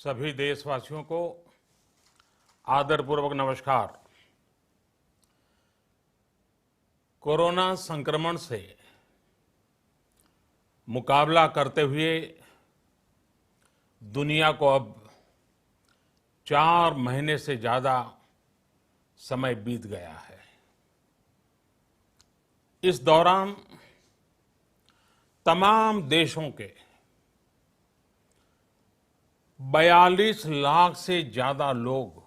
सभी देशवासियों को आदरपूर्वक नमस्कार। कोरोना संक्रमण से मुकाबला करते हुए दुनिया को अब 4 महीने से ज्यादा समय बीत गया है। इस दौरान तमाम देशों के 42 लाख से ज्यादा लोग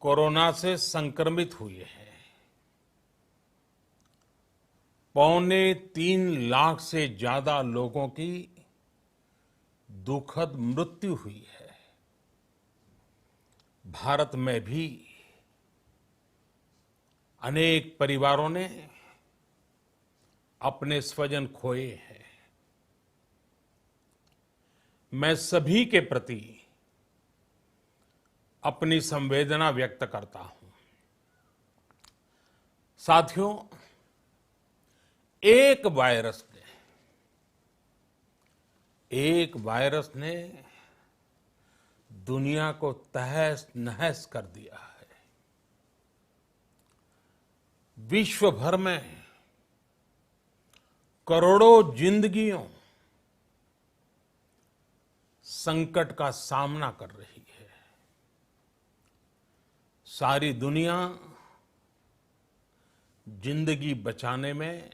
कोरोना से संक्रमित हुए हैं। 2.25 लाख से ज्यादा लोगों की दुखद मृत्यु हुई है। भारत में भी अनेक परिवारों ने अपने स्वजन खोए हैं। मैं सभी के प्रति अपनी संवेदना व्यक्त करता हूं। साथियों, एक वायरस ने दुनिया को तहस नहस कर दिया है। विश्व भर में करोड़ों जिंदगियों संकट का सामना कर रही है। सारी दुनिया जिंदगी बचाने में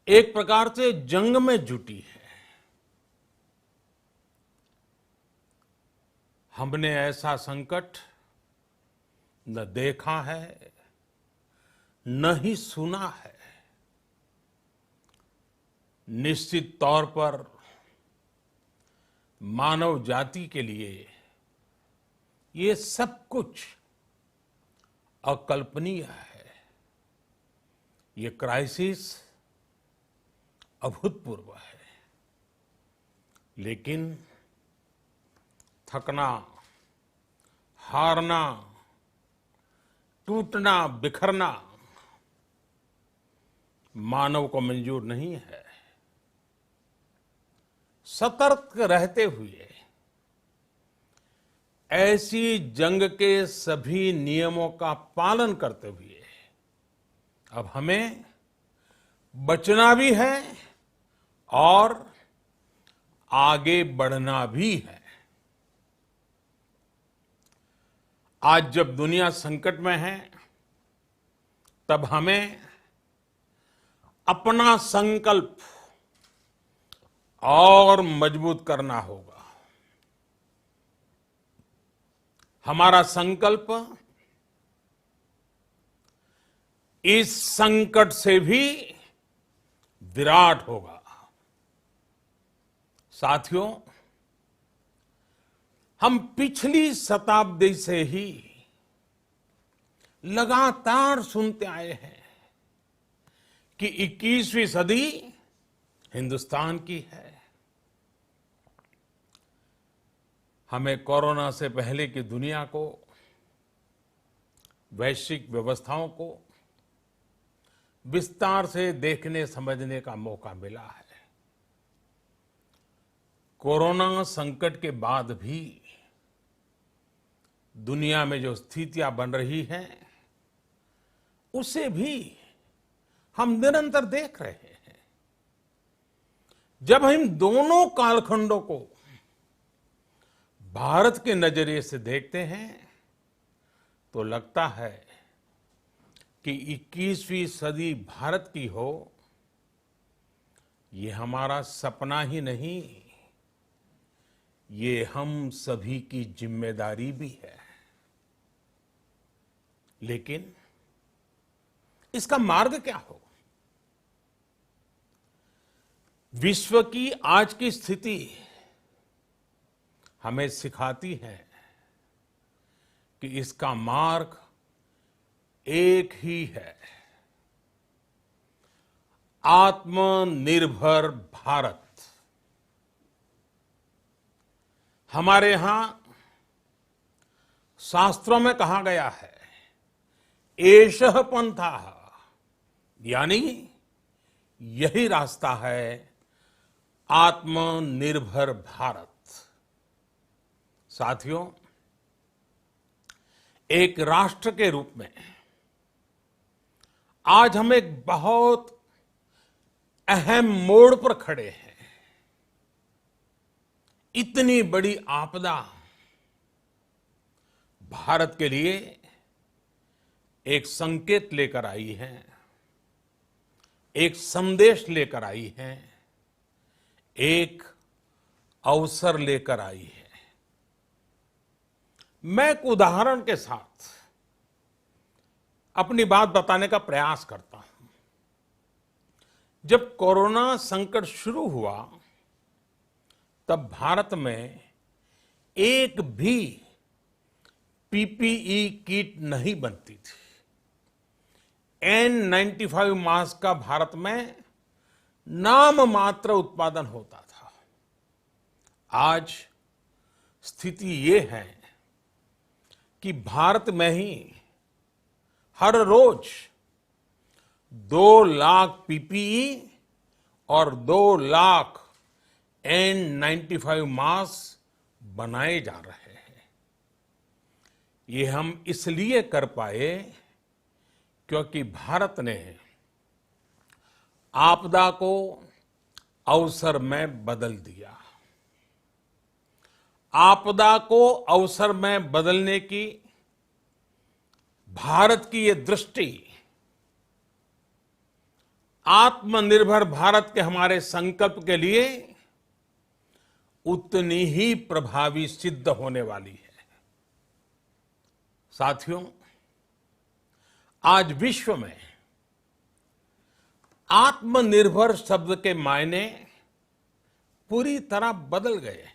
एक प्रकार से जंग में जुटी है। हमने ऐसा संकट न देखा है, न ही सुना है। निश्चित तौर पर मानव जाति के लिए ये सब कुछ अकल्पनीय है। ये क्राइसिस अभूतपूर्व है। लेकिन थकना, हारना, टूटना, बिखरना मानव को मंजूर नहीं है। सतर्क रहते हुए ऐसी जंग के सभी नियमों का पालन करते हुए अब हमें बचना भी है और आगे बढ़ना भी है। आज जब दुनिया संकट में है, तब हमें अपना संकल्प और मजबूत करना होगा। हमारा संकल्प इस संकट से भी विराट होगा। साथियों, हम पिछली शताब्दी से ही लगातार सुनते आए हैं कि 21वीं सदी हिंदुस्तान की है। हमें कोरोना से पहले की दुनिया को, वैश्विक व्यवस्थाओं को विस्तार से देखने समझने का मौका मिला है। कोरोना संकट के बाद भी दुनिया में जो स्थितियां बन रही हैं, उसे भी हम निरंतर देख रहे हैं। जब हम दोनों कालखंडों को भारत के नजरिए से देखते हैं, तो लगता है कि 21वीं सदी भारत की हो, ये हमारा सपना ही नहीं, ये हम सभी की जिम्मेदारी भी है। लेकिन इसका मार्ग क्या हो? विश्व की आज की स्थिति हमें सिखाती है कि इसका मार्ग एक ही है, आत्मनिर्भर भारत। हमारे यहां शास्त्रों में कहा गया है, एषः पंथः, यानी यही रास्ता है आत्मनिर्भर भारत। साथियों, एक राष्ट्र के रूप में आज हम एक बहुत अहम मोड़ पर खड़े हैं। इतनी बड़ी आपदा भारत के लिए एक संकेत लेकर आई है, एक संदेश लेकर आई है, एक अवसर लेकर आई है। मैं एक उदाहरण के साथ अपनी बात बताने का प्रयास करता हूं। जब कोरोना संकट शुरू हुआ तब भारत में एक भी पीपीई किट नहीं बनती थी। N95 मास्क का भारत में नाम मात्र उत्पादन होता था। आज स्थिति ये है कि भारत में ही हर रोज 2 लाख पीपीई और 2 लाख N95 मास्क बनाए जा रहे हैं। ये हम इसलिए कर पाए क्योंकि भारत ने आपदा को अवसर में बदल दिया। आपदा को अवसर में बदलने की भारत की ये दृष्टि आत्मनिर्भर भारत के हमारे संकल्प के लिए उतनी ही प्रभावी सिद्ध होने वाली है। साथियों, आज विश्व में आत्मनिर्भर शब्द के मायने पूरी तरह बदल गए हैं।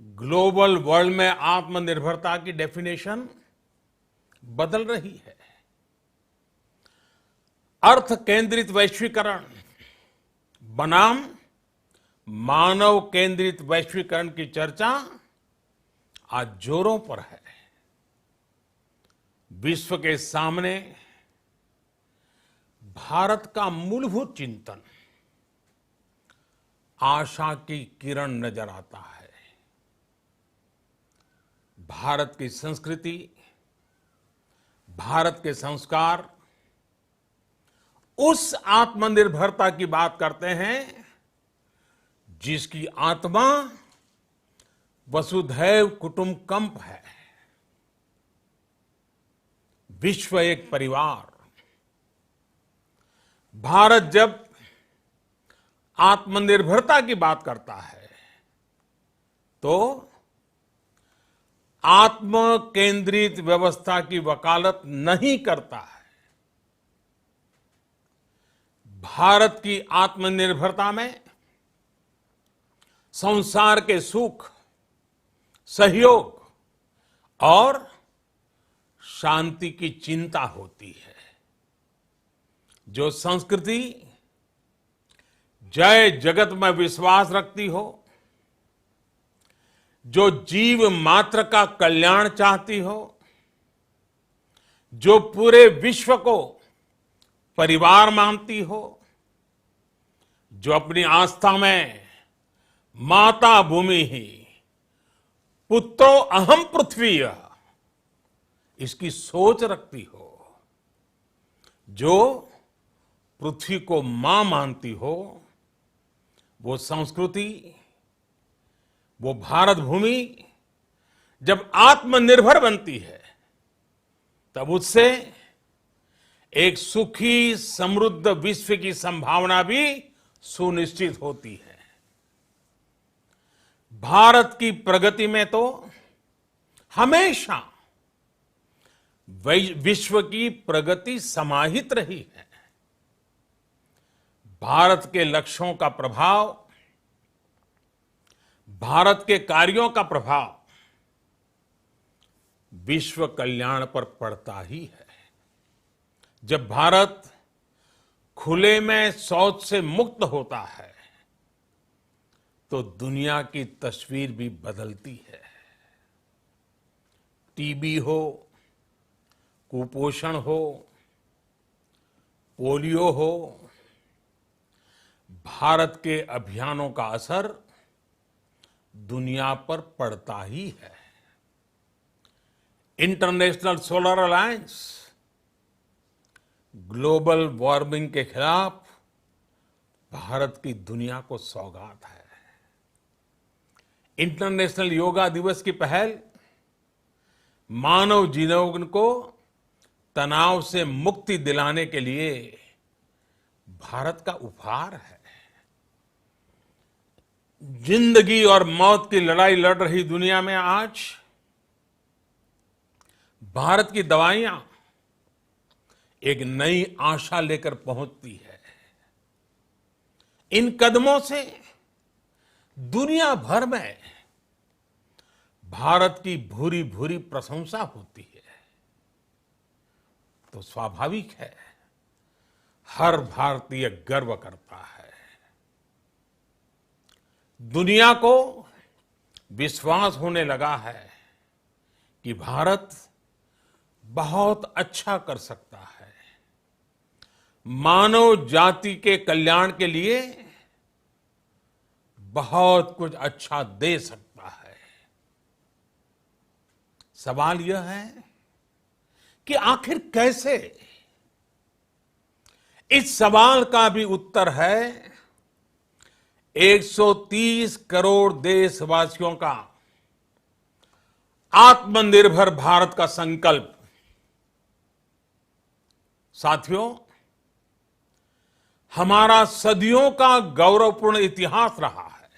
ग्लोबल वर्ल्ड में आत्मनिर्भरता की डेफिनेशन बदल रही है। अर्थ केंद्रित वैश्वीकरण बनाम मानव केंद्रित वैश्वीकरण की चर्चा आज जोरों पर है। विश्व के सामने भारत का मूलभूत चिंतन आशा की किरण नजर आता है। भारत की संस्कृति, भारत के संस्कार उस आत्मनिर्भरता की बात करते हैं जिसकी आत्मा वसुधैव कुटुंबकम है। विश्व एक परिवार। भारत जब आत्मनिर्भरता की बात करता है तो आत्म केंद्रित व्यवस्था की वकालत नहीं करता है। भारत की आत्मनिर्भरता में संसार के सुख, सहयोग और शांति की चिंता होती है। जो संस्कृति जय जगत में विश्वास रखती हो, जो जीव मात्र का कल्याण चाहती हो, जो पूरे विश्व को परिवार मानती हो, जो अपनी आस्था में माता भूमि ही पुत्रो अहम पृथ्वी इसकी सोच रखती हो, जो पृथ्वी को मां मानती हो, वो संस्कृति, वो भारत भूमि जब आत्मनिर्भर बनती है तब उससे एक सुखी समृद्ध विश्व की संभावना भी सुनिश्चित होती है। भारत की प्रगति में तो हमेशा विश्व की प्रगति समाहित रही है। भारत के लक्ष्यों का प्रभाव, भारत के कार्यों का प्रभाव विश्व कल्याण पर पड़ता ही है। जब भारत खुले में शौच से मुक्त होता है तो दुनिया की तस्वीर भी बदलती है। टीबी हो, कुपोषण हो, पोलियो हो, भारत के अभियानों का असर दुनिया पर पड़ता ही है। International solar alliance global warming के खिलाफ भारत की दुनिया को सौगात है। इंटरनेशनल योगा दिवस की पहल मानव जीवन को तनाव से मुक्ति दिलाने के लिए भारत का उपहार है। जिंदगी और मौत की लड़ाई लड़ रही दुनिया में आज भारत की दवाइयां एक नई आशा लेकर पहुंचती है। इन कदमों से दुनिया भर में भारत की भूरी भूरी प्रशंसा होती है। तो स्वाभाविक है, हर भारतीय गर्व करता है। दुनिया को विश्वास होने लगा है कि भारत बहुत अच्छा कर सकता है, मानव जाति के कल्याण के लिए बहुत कुछ अच्छा दे सकता है। सवाल यह है कि आखिर कैसे? इस सवाल का भी उत्तर है 130 करोड़ देशवासियों का आत्मनिर्भर भारत का संकल्प। साथियों, हमारा सदियों का गौरवपूर्ण इतिहास रहा है।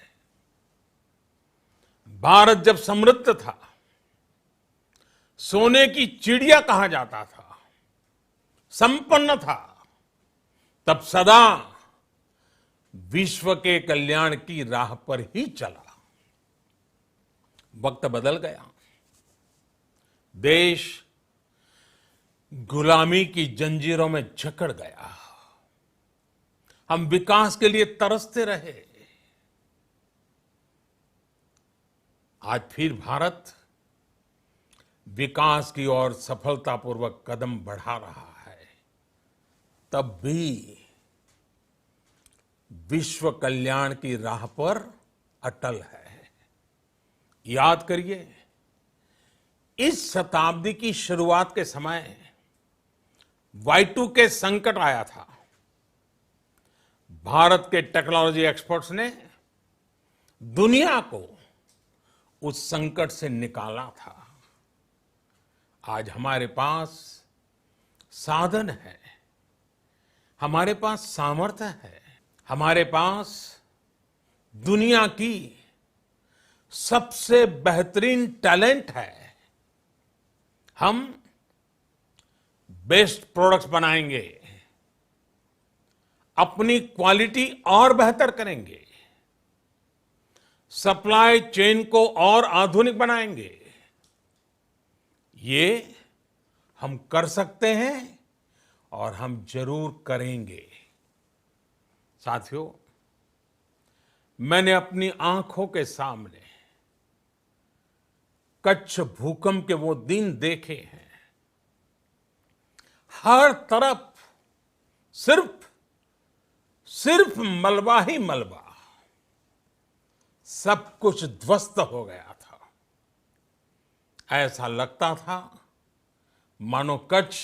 भारत जब समृद्ध था, सोने की चिड़िया कहा जाता था, संपन्न था, तब सदा विश्व के कल्याण की राह पर ही चला। वक्त बदल गया, देश गुलामी की जंजीरों में जकड़ गया। हम विकास के लिए तरसते रहे। आज फिर भारत विकास की ओर सफलतापूर्वक कदम बढ़ा रहा है। तब भी विश्व कल्याण की राह पर अटल है। याद करिए, इस शताब्दी की शुरुआत के समय Y2K संकट आया था। भारत के टेक्नोलॉजी एक्सपर्ट्स ने दुनिया को उस संकट से निकाला था। आज हमारे पास साधन है, हमारे पास सामर्थ्य है, हमारे पास दुनिया की सबसे बेहतरीन टैलेंट है। हम बेस्ट प्रोडक्ट्स बनाएंगे, अपनी क्वालिटी और बेहतर करेंगे, सप्लाई चेन को और आधुनिक बनाएंगे। ये हम कर सकते हैं और हम जरूर करेंगे। साथियों, मैंने अपनी आंखों के सामने कच्छ भूकंप के वो दिन देखे हैं। हर तरफ सिर्फ मलबा ही मलबा, सब कुछ ध्वस्त हो गया था। ऐसा लगता था मानो कच्छ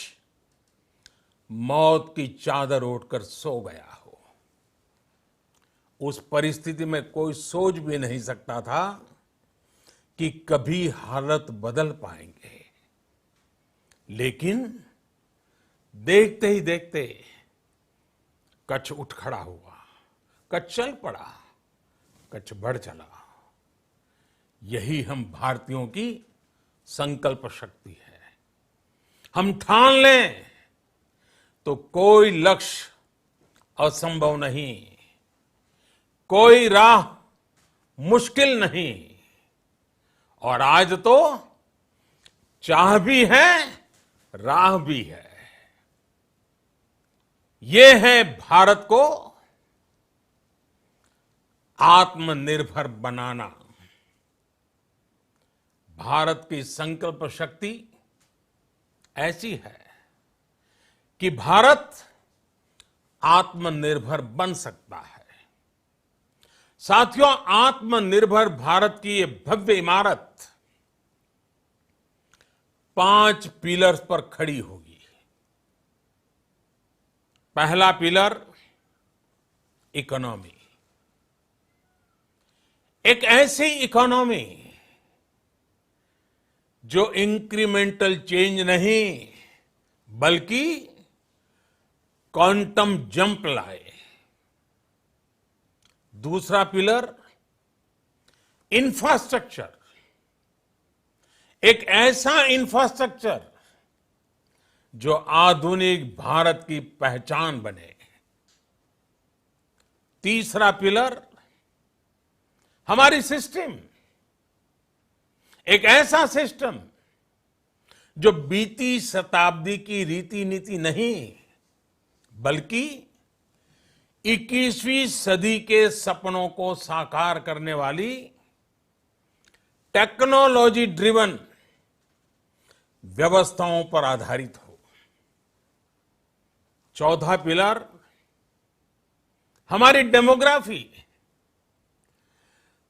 मौत की चादर ओढ़कर सो गया हो। उस परिस्थिति में कोई सोच भी नहीं सकता था कि कभी हालत बदल पाएंगे। लेकिन देखते ही देखते कच्छ उठ खड़ा हुआ, कच्छ चल पड़ा, कच्छ बढ़ चला। यही हम भारतीयों की संकल्प शक्ति है। हम ठान लें तो कोई लक्ष्य असंभव नहीं, कोई राह मुश्किल नहीं। और आज तो चाह भी है, राह भी है। ये है भारत को आत्मनिर्भर बनाना। भारत की संकल्प शक्ति ऐसी है कि भारत आत्मनिर्भर बन सकता है। साथियों, आत्मनिर्भर भारत की ये भव्य इमारत 5 पिलर्स पर खड़ी होगी। पहला पिलर इकोनॉमी। एक ऐसी इकोनॉमी जो इंक्रीमेंटल चेंज नहीं बल्कि क्वांटम जंप लाए। दूसरा पिलर इंफ्रास्ट्रक्चर। एक ऐसा इंफ्रास्ट्रक्चर जो आधुनिक भारत की पहचान बने। तीसरा पिलर हमारी सिस्टम। एक ऐसा सिस्टम जो बीती शताब्दी की रीति नीति नहीं बल्कि 21वीं सदी के सपनों को साकार करने वाली टेक्नोलॉजी ड्रिवन व्यवस्थाओं पर आधारित हो। चौथा पिलर हमारी डेमोग्राफी।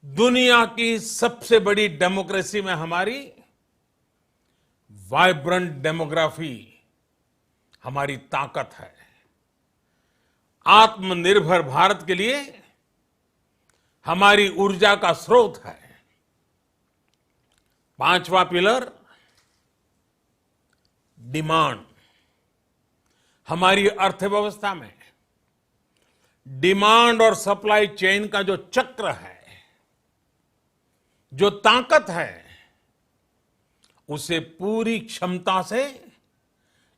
दुनिया की सबसे बड़ी डेमोक्रेसी में हमारी वाइब्रेंट डेमोग्राफी हमारी ताकत है। आत्मनिर्भर भारत के लिए हमारी ऊर्जा का स्रोत है। पांचवा पिलर डिमांड। हमारी अर्थव्यवस्था में डिमांड और सप्लाई चेन का जो चक्र है, जो ताकत है, उसे पूरी क्षमता से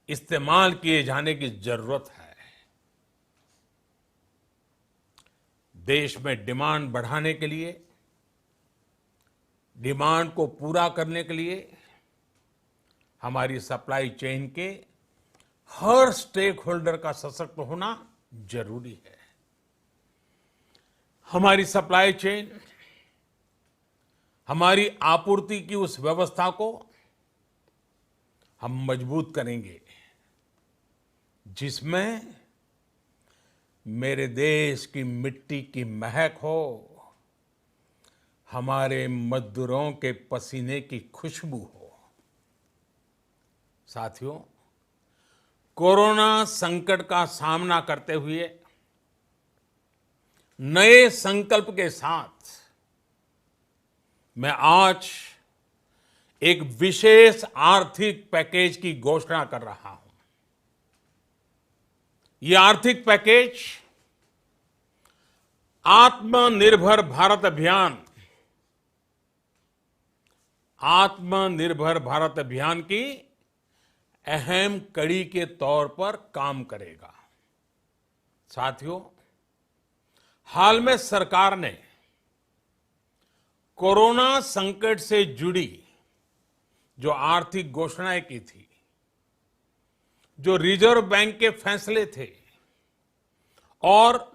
इस्तेमाल किए जाने की जरूरत है। देश में डिमांड बढ़ाने के लिए, डिमांड को पूरा करने के लिए हमारी सप्लाई चेन के हर स्टेक होल्डर का सशक्त होना जरूरी है। हमारी सप्लाई चेन, हमारी आपूर्ति की उस व्यवस्था को हम मजबूत करेंगे जिसमें मेरे देश की मिट्टी की महक हो, हमारे मजदूरों के पसीने की खुशबू हो। साथियों, कोरोना संकट का सामना करते हुए नए संकल्प के साथ मैं आज एक विशेष आर्थिक पैकेज की घोषणा कर रहा हूं। यह आर्थिक पैकेज आत्मनिर्भर भारत अभियान, आत्मनिर्भर भारत अभियान की अहम कड़ी के तौर पर काम करेगा। साथियों, हाल में सरकार ने कोरोना संकट से जुड़ी जो आर्थिक घोषणाएं की थी, जो रिजर्व बैंक के फैसले थे और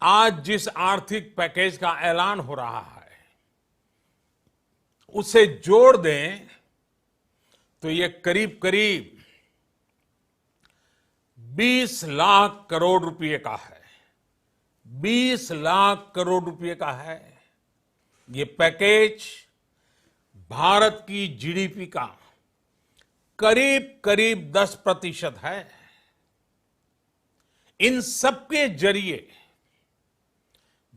आज जिस आर्थिक पैकेज का ऐलान हो रहा है, उसे जोड़ दें तो ये करीब करीब 20 लाख करोड़ रुपए का है। 20 लाख करोड़ रुपए का है। ये पैकेज भारत की जीडीपी का करीब करीब 10% है। इन सबके जरिए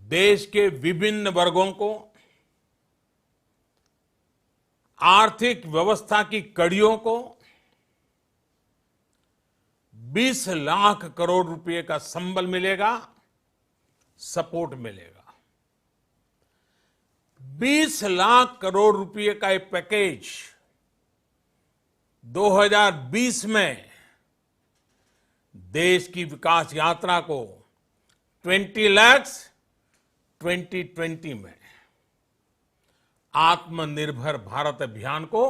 देश के विभिन्न वर्गों को आर्थिक व्यवस्था की कड़ियों को 20 लाख करोड़ रुपए का संबल मिलेगा, सपोर्ट मिलेगा। 20 लाख करोड़ रुपए का एक पैकेज 2020 में देश की विकास यात्रा को 20 लाख 2020 में आत्मनिर्भर भारत अभियान को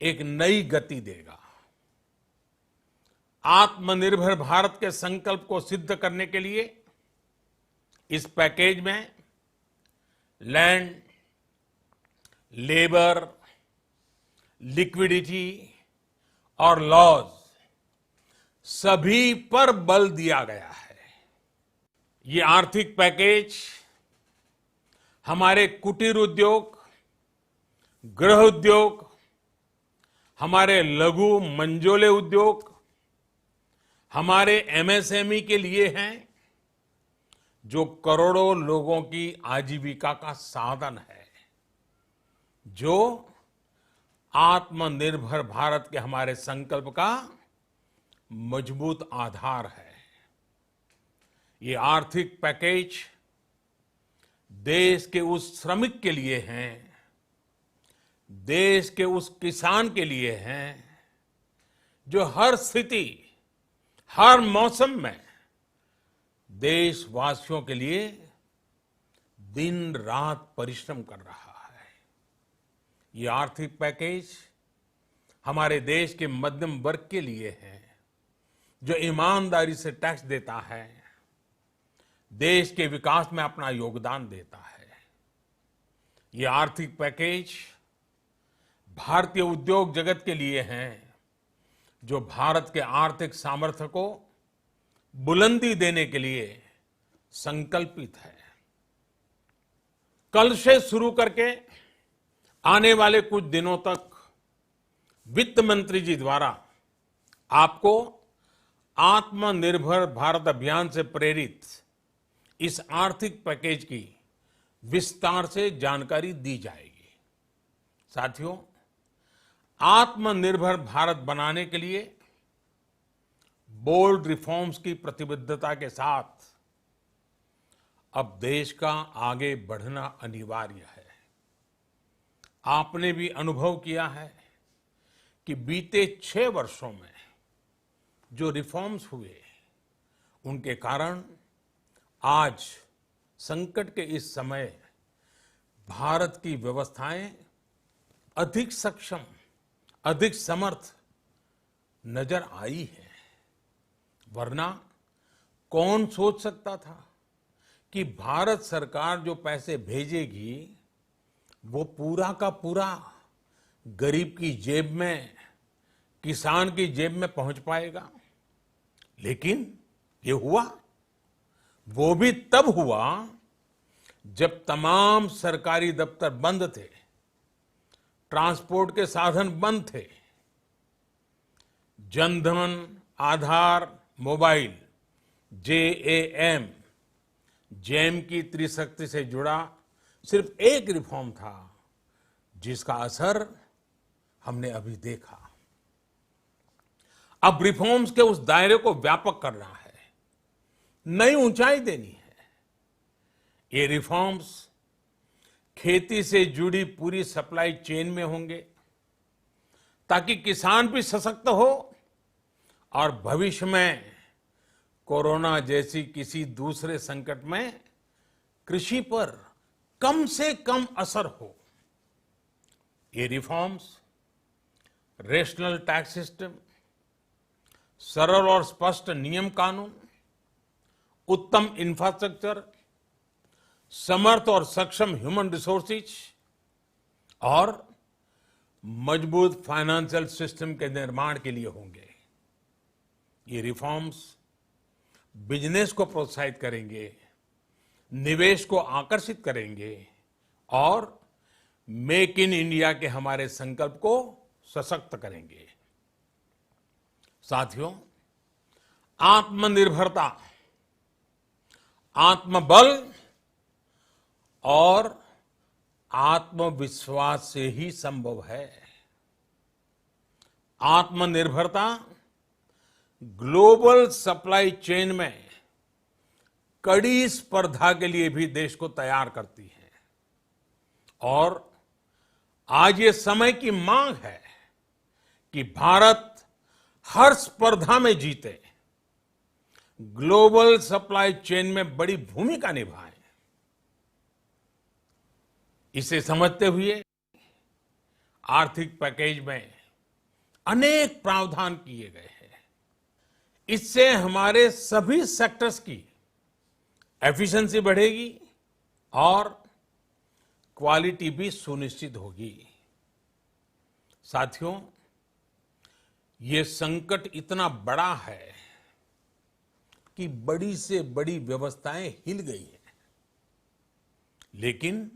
एक नई गति देगा। आत्मनिर्भर भारत के संकल्प को सिद्ध करने के लिए इस पैकेज में लैंड, लेबर, लिक्विडिटी और लॉज सभी पर बल दिया गया है। ये आर्थिक पैकेज हमारे कुटीर उद्योग, गृह उद्योग, हमारे लघु मंझोले उद्योग, हमारे एमएसएमई के लिए हैं, जो करोड़ों लोगों की आजीविका का साधन है, जो आत्मनिर्भर भारत के हमारे संकल्प का मजबूत आधार है। ये आर्थिक पैकेज देश के उस श्रमिक के लिए हैं, देश के उस किसान के लिए हैं, जो हर स्थिति, हर मौसम में देशवासियों के लिए दिन रात परिश्रम कर रहा है। ये आर्थिक पैकेज हमारे देश के मध्यम वर्ग के लिए है, जो ईमानदारी से टैक्स देता है, देश के विकास में अपना योगदान देता है। ये आर्थिक पैकेज भारतीय उद्योग जगत के लिए हैं, जो भारत के आर्थिक सामर्थ्य को बुलंदी देने के लिए संकल्पित है। कल से शुरू करके आने वाले कुछ दिनों तक वित्त मंत्री जी द्वारा आपको आत्मनिर्भर भारत अभियान से प्रेरित इस आर्थिक पैकेज की विस्तार से जानकारी दी जाएगी। साथियों, आत्मनिर्भर भारत बनाने के लिए बोल्ड रिफॉर्म्स की प्रतिबद्धता के साथ अब देश का आगे बढ़ना अनिवार्य है। आपने भी अनुभव किया है कि बीते 6 वर्षों में जो रिफॉर्म्स हुए, उनके कारण आज संकट के इस समय भारत की व्यवस्थाएं अधिक सक्षम, अधिक समर्थ नजर आई है। वरना कौन सोच सकता था कि भारत सरकार जो पैसे भेजेगी वो पूरा का पूरा गरीब की जेब में, किसान की जेब में पहुंच पाएगा। लेकिन ये हुआ, वो भी तब हुआ जब तमाम सरकारी दफ्तर बंद थे, ट्रांसपोर्ट के साधन बंद थे। जनधन, आधार, मोबाइल, जेएएम, जैम की त्रिशक्ति से जुड़ा सिर्फ एक रिफॉर्म था, जिसका असर हमने अभी देखा। अब रिफॉर्म्स के उस दायरे को व्यापक करना है, नई ऊंचाई देनी है। ये रिफॉर्म्स खेती से जुड़ी पूरी सप्लाई चेन में होंगे, ताकि किसान भी सशक्त हो और भविष्य में कोरोना जैसी किसी दूसरे संकट में कृषि पर कम से कम असर हो। ये रिफॉर्म्स रेशनल टैक्स सिस्टम, सरल और स्पष्ट नियम कानून, उत्तम इंफ्रास्ट्रक्चर, समर्थ और सक्षम ह्यूमन रिसोर्सेज और मजबूत फाइनेंशियल सिस्टम के निर्माण के लिए होंगे। ये रिफॉर्म्स बिजनेस को प्रोत्साहित करेंगे, निवेश को आकर्षित करेंगे और मेक इन इंडिया के हमारे संकल्प को सशक्त करेंगे। साथियों, आत्मनिर्भरता, आत्मबल और आत्मविश्वास से ही संभव है। आत्मनिर्भरता ग्लोबल सप्लाई चेन में कड़ी स्पर्धा के लिए भी देश को तैयार करती है और आज ये समय की मांग है कि भारत हर स्पर्धा में जीते, ग्लोबल सप्लाई चेन में बड़ी भूमिका निभाए। इसे समझते हुए आर्थिक पैकेज में अनेक प्रावधान किए गए हैं। इससे हमारे सभी सेक्टर्स की एफिशिएंसी बढ़ेगी और क्वालिटी भी सुनिश्चित होगी। साथियों, ये संकट इतना बड़ा है कि बड़ी से बड़ी व्यवस्थाएं हिल गई हैं। लेकिन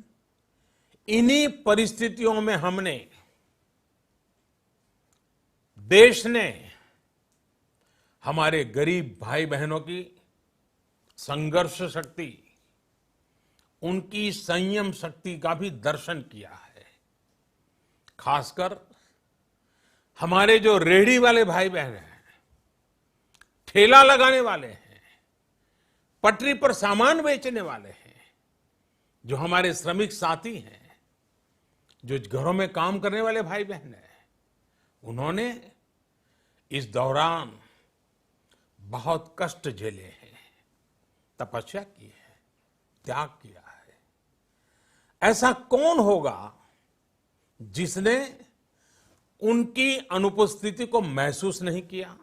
इन्हीं परिस्थितियों में हमने, देश ने हमारे गरीब भाई बहनों की संघर्ष शक्ति, उनकी संयम शक्ति का भी दर्शन किया है। खासकर हमारे जो रेहड़ी वाले भाई बहन हैं, ठेला लगाने वाले हैं, पटरी पर सामान बेचने वाले हैं, जो हमारे श्रमिक साथी हैं, जो घरों में काम करने वाले भाई बहन हैं, उन्होंने इस दौरान बहुत कष्ट झेले हैं, तपस्या की है, त्याग किया है। ऐसा कौन होगा जिसने उनकी अनुपस्थिति को महसूस नहीं किया?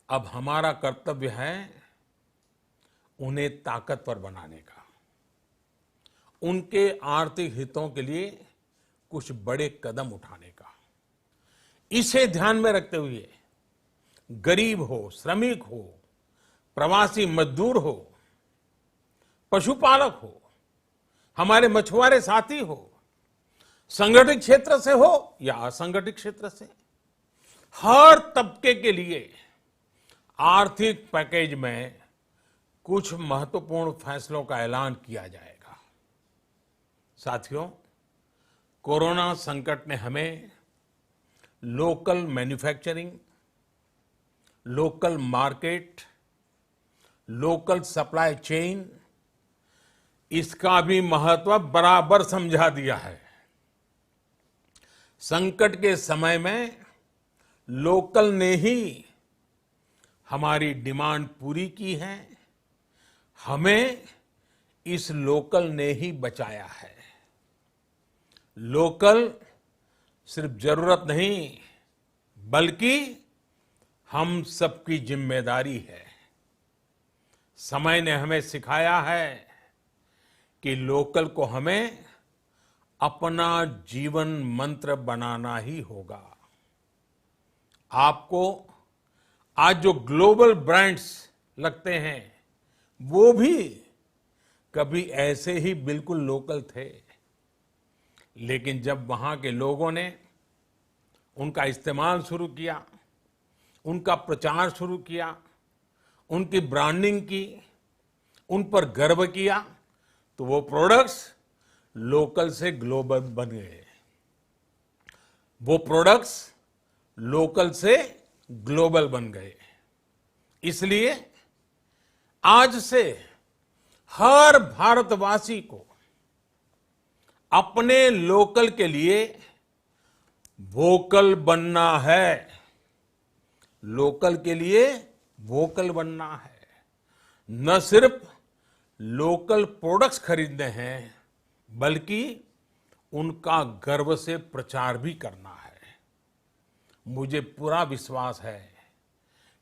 अब हमारा कर्तव्य है उन्हें ताकतवर बनाने का, उनके आर्थिक हितों के लिए कुछ बड़े कदम उठाने का। इसे ध्यान में रखते हुए गरीब हो, श्रमिक हो, प्रवासी मजदूर हो, पशुपालक हो, हमारे मछुआरे साथी हो, संगठित क्षेत्र से हो या असंगठित क्षेत्र से, हर तबके के लिए आर्थिक पैकेज में कुछ महत्वपूर्ण फैसलों का ऐलान किया जाएगा। साथियों, कोरोना संकट ने हमें local manufacturing, local market, local supply chain, इसका भी महत्व बराबर समझा दिया है। संकट के समय में लोकल ने ही हमारी डिमांड पूरी की है, हमें इस लोकल ने ही बचाया है। लोकल सिर्फ जरूरत नहीं, बल्कि हम सबकी जिम्मेदारी है। समय ने हमें सिखाया है कि लोकल को हमें अपना जीवन मंत्र बनाना ही होगा। आपको आज जो ग्लोबल ब्रांड्स लगते हैं, वो भी कभी ऐसे ही बिल्कुल लोकल थे, लेकिन जब वहां के लोगों ने उनका इस्तेमाल शुरू किया, उनका प्रचार शुरू किया, उनकी ब्रांडिंग की, उन पर गर्व किया, तो वो प्रोडक्ट्स लोकल से ग्लोबल बन गए। वो प्रोडक्ट्स लोकल से ग्लोबल बन गए। इसलिए आज से हर भारतवासी को अपने लोकल के लिए वोकल बनना है। लोकल के लिए वोकल बनना है। न सिर्फ लोकल प्रोडक्ट्स खरीदने हैं, बल्कि उनका गर्व से प्रचार भी करना है। मुझे पूरा विश्वास है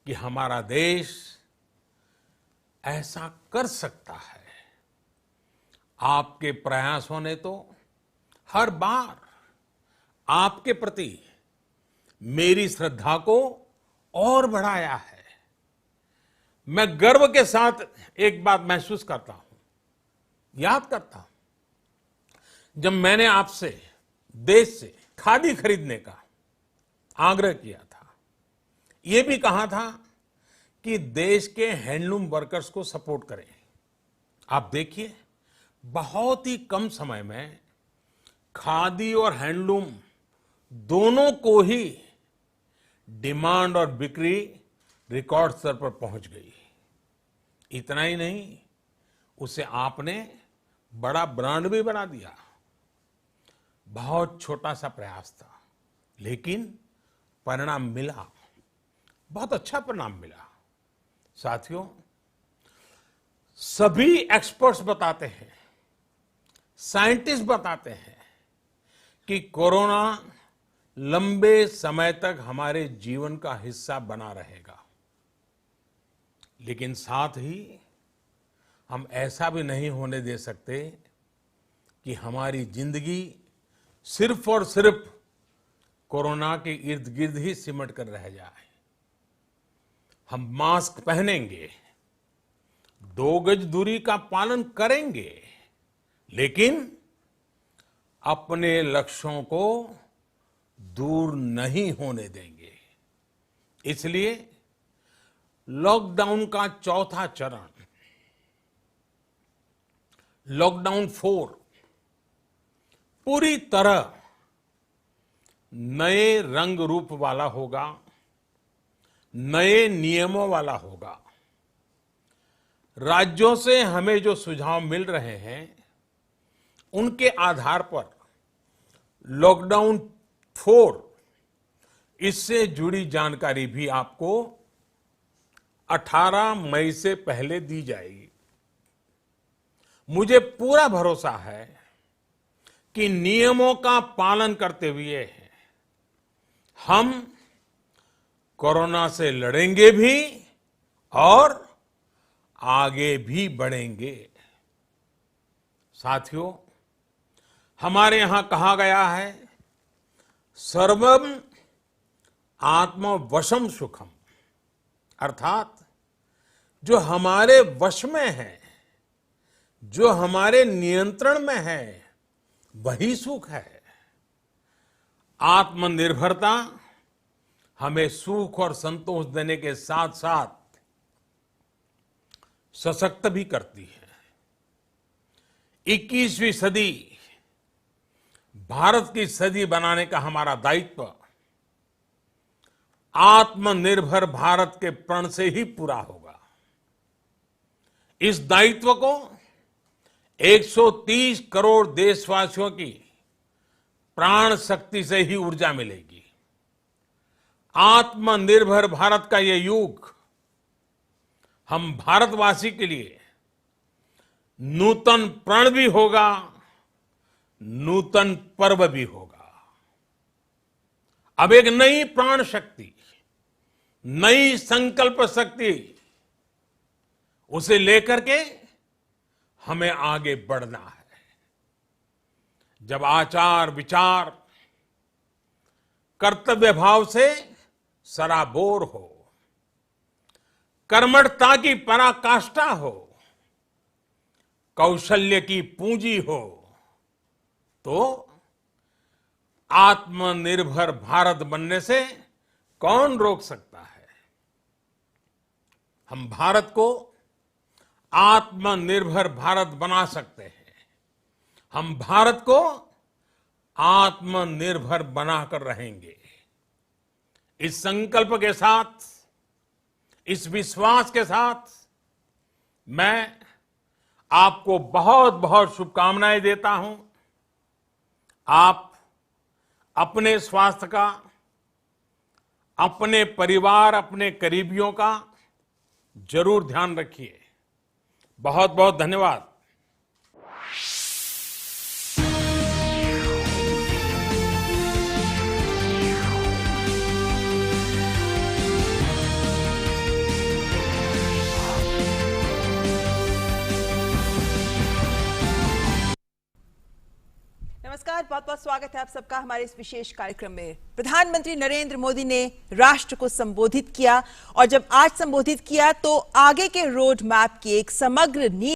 कि हमारा देश ऐसा कर सकता है। आपके प्रयासों ने तो हर बार आपके प्रति मेरी श्रद्धा को और बढ़ाया है। मैं गर्व के साथ एक बात महसूस करता हूं, याद करता हूं, जब मैंने आपसे देश से खादी खरीदने का आग्रह किया था, यह भी कहा था कि देश के हैंडलूम वर्कर्स को सपोर्ट करें। आप देखिए, बहुत ही कम समय में खादी और हैंडलूम दोनों को ही डिमांड और बिक्री रिकॉर्ड स्तर पर पहुंच गई। इतना ही नहीं, उसे आपने बड़ा ब्रांड भी बना दिया। बहुत छोटा सा प्रयास था, लेकिन परिणाम मिला, बहुत अच्छा परिणाम मिला। साथियों, सभी एक्सपर्ट्स बताते हैं, साइंटिस्ट बताते हैं कि कोरोना लंबे समय तक हमारे जीवन का हिस्सा बना रहेगा। लेकिन साथ ही हम ऐसा भी नहीं होने दे सकते कि हमारी जिंदगी सिर्फ और सिर्फ कोरोना के इर्द गिर्द ही सिमट कर रह जाए। हम मास्क पहनेंगे, 2 गज दूरी का पालन करेंगे, लेकिन अपने लक्ष्यों को दूर नहीं होने देंगे। इसलिए लॉकडाउन का चौथा चरण, लॉकडाउन 4, पूरी तरह नए रंग रूप वाला होगा, नए नियमों वाला होगा। राज्यों से हमें जो सुझाव मिल रहे हैं, उनके आधार पर लॉकडाउन 4, इससे जुड़ी जानकारी भी आपको 18 मई से पहले दी जाएगी। मुझे पूरा भरोसा है कि नियमों का पालन करते हुए हम कोरोना से लड़ेंगे भी और आगे भी बढ़ेंगे। साथियों, हमारे यहां कहा गया है, सर्वम आत्मवशम सुखम, अर्थात जो हमारे वश में है, जो हमारे नियंत्रण में है, वही सुख है। आत्मनिर्भरता हमें सुख और संतोष देने के साथ साथ सशक्त भी करती है। 21वीं सदी भारत की सदी बनाने का हमारा दायित्व आत्मनिर्भर भारत के प्रण से ही पूरा होगा। इस दायित्व को 130 करोड़ देशवासियों की प्राण शक्ति से ही ऊर्जा मिलेगी। आत्मनिर्भर भारत का ये युग हम भारतवासी के लिए नूतन प्रण भी होगा, नूतन पर्व भी होगा। अब एक नई प्राण शक्ति, नई संकल्प शक्ति, उसे लेकर के हमें आगे बढ़ना है। जब आचार विचार कर्तव्य भाव से सराबोर हो, कर्मठता की पराकाष्ठा हो, कौशल्य की पूंजी हो, तो आत्मनिर्भर भारत बनने से कौन रोक सकता है। हम भारत को आत्मनिर्भर भारत बना सकते हैं। हम भारत को आत्मनिर्भर बनाकर रहेंगे। इस संकल्प के साथ, इस विश्वास के साथ मैं आपको बहुत बहुत शुभकामनाएं देता हूं। आप अपने स्वास्थ्य का, अपने परिवार, अपने करीबियों का जरूर ध्यान रखिए। बहुत बहुत धन्यवाद। नमस्कार, बहुत बहुत स्वागत है आप सबका हमारे इस विशेष कार्यक्रम में। प्रधानमंत्री नरेंद्र मोदी ने राष्ट्र को संबोधित किया और जब आज संबोधित किया तो आगे के रोड मैप की एक समग्र नीति